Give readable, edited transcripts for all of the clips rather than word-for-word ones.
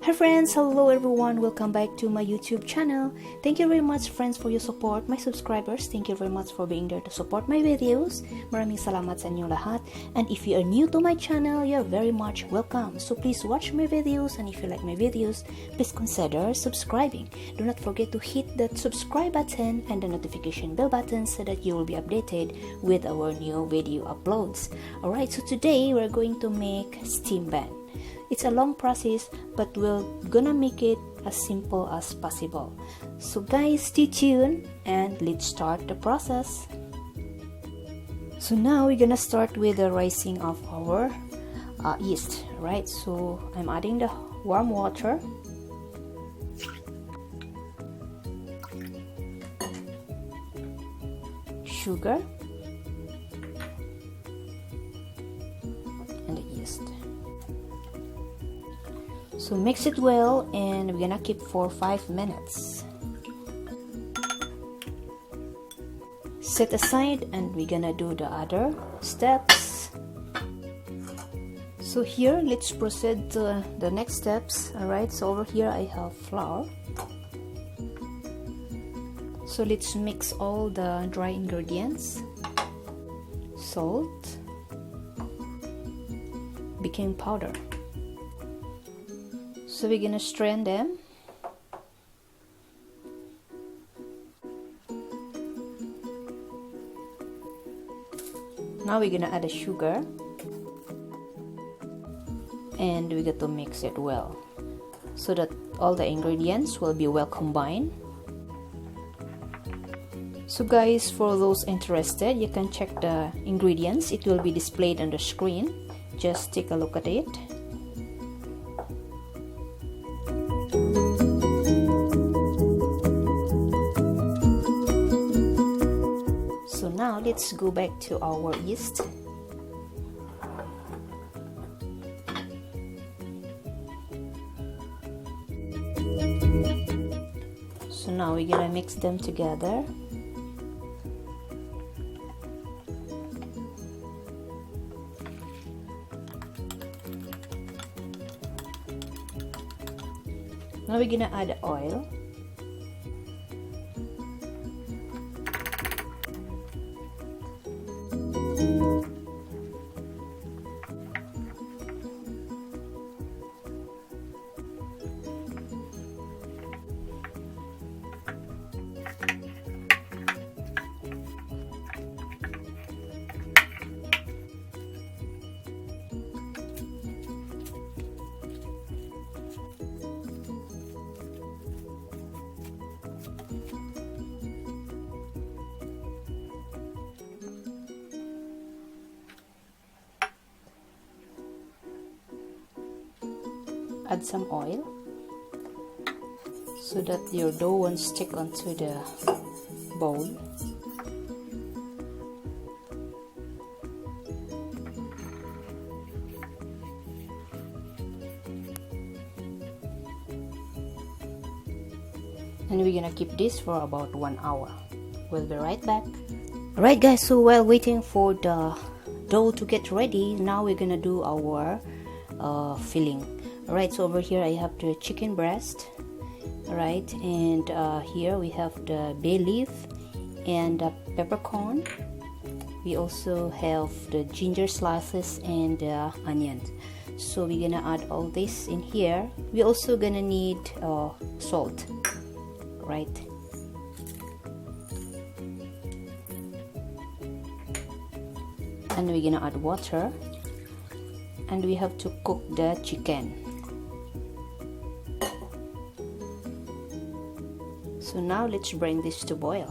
Hi friends, hello everyone, welcome back to my YouTube channel. Thank you very much friends for your support, my subscribers. Thank you very much for being there to support my videos. Maraming salamat sa inyo lahat. And if you are new to my channel, you're very much welcome. So please watch my videos, and if you like my videos, please consider subscribing. Do not forget to hit that subscribe button and the notification bell button so that you will be updated with our new video uploads. Alright, so today we're going to make steam bun. It's a long process, but we're gonna make it as simple as possible. So guys, stay tuned and let's start the process. So now we're gonna start with the rising of our yeast, right? So I'm adding the warm water, sugar, and the yeast. So mix it well, and we're gonna keep for 5 minutes. Set aside, and we're gonna do the other steps. So here, let's proceed to the next steps. Alright, so over here I have flour. So let's mix all the dry ingredients. Salt, baking powder. So we're gonna strain them. Now we're gonna add the sugar, and we got to mix it well so that all the ingredients will be well combined. So guys, for those interested, you can check the ingredients. It will be displayed on the screen. Just take a look at it. Now let's go back to our yeast. So now we're gonna mix them together. Now we're gonna add oil. Add some oil so that your dough won't stick onto the bowl. And we're gonna keep this for about 1 hour. We'll be right back. Alright guys, so while waiting for the dough to get ready, now we're gonna do our filling. Alright, so over here I have the chicken breast, alright, and here we have the bay leaf and the peppercorn. We also have the ginger slices and the onions. So we're gonna add all this in here. We're also gonna need salt, right? And we're gonna add water, and we have to cook the chicken. So now let's bring this to boil.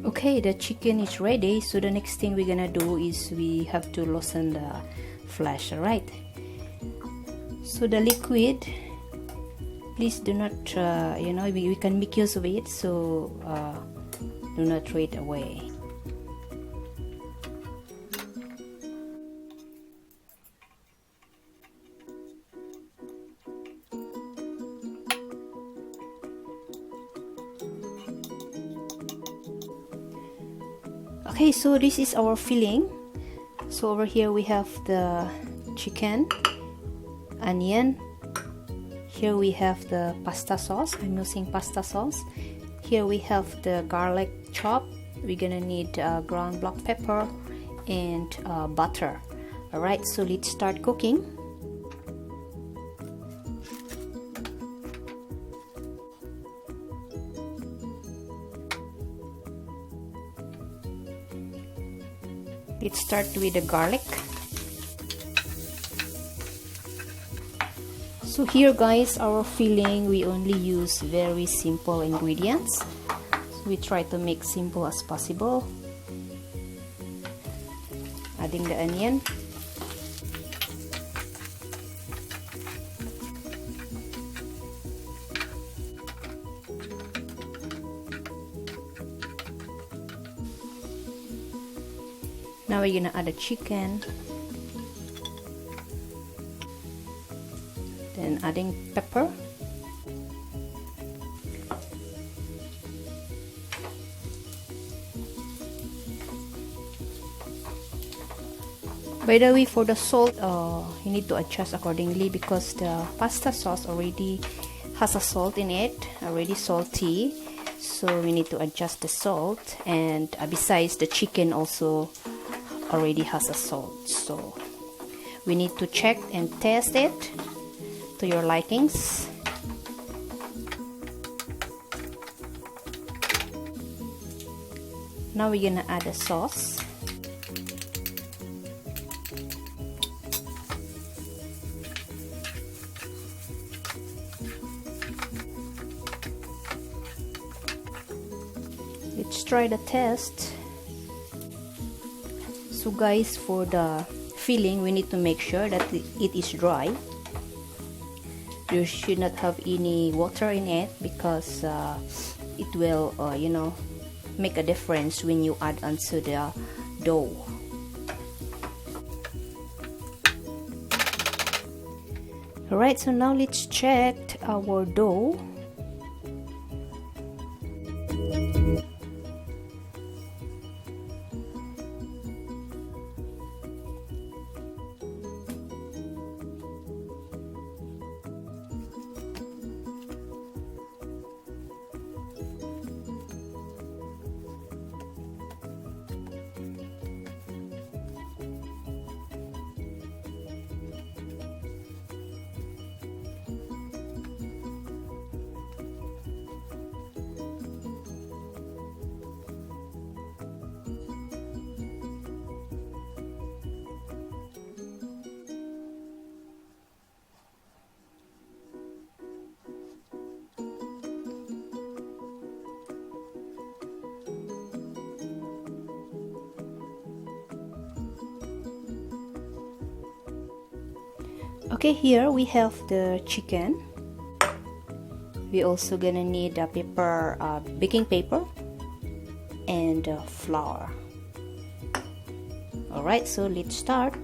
Okay, the chicken is ready. So the next thing we're gonna do is we have to loosen the flesh, alright? So the liquid, please do not, we can make use of it, so do not throw it away. Okay, so this is our filling. So over here we have the chicken, onion. Here we have the pasta sauce. I'm using pasta sauce. Here we have the garlic chop. We're gonna need ground black pepper and butter. Alright, so let's start cooking. Let's start with the garlic. So here guys, our filling, we only use very simple ingredients. So we try to make simple as possible. Adding the onion. Now we're gonna add the chicken, then adding pepper, by the way, for the salt, you need to adjust accordingly because the pasta sauce already has a salt in it, already salty, so we need to adjust the salt. And besides, the chicken also already has a salt, so we need to check and test it to your likings. Now we're gonna add the sauce. Let's try the test. So guys, for the filling, we need to make sure that it is dry. You should not have any water in it because it will you know, make a difference when you add onto the dough. Alright, so now let's check our dough. Okay, here we have the chicken. We also gonna need a paper, baking paper, and flour. Alright, so let's start.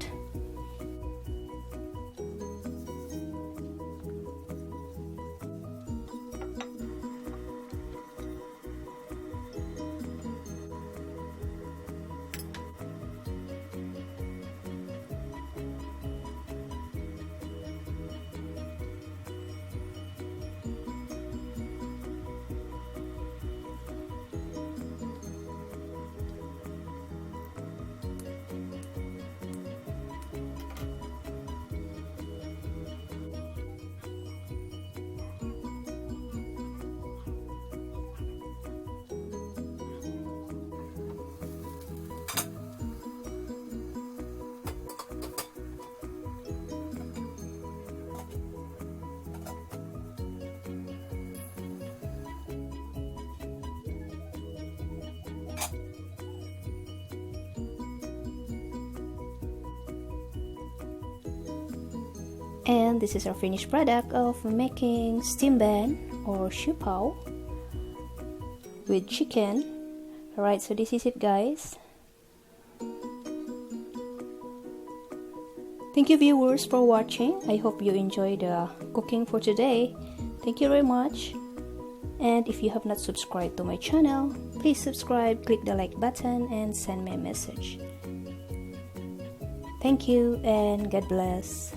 And this is our finished product of making steam bun or siopao with chicken. Alright, so this is it, guys. Thank you, viewers, for watching. I hope you enjoyed the cooking for today. Thank you very much, And if you have not subscribed to my channel, please subscribe, click the like button, and send me a message. Thank you and God bless.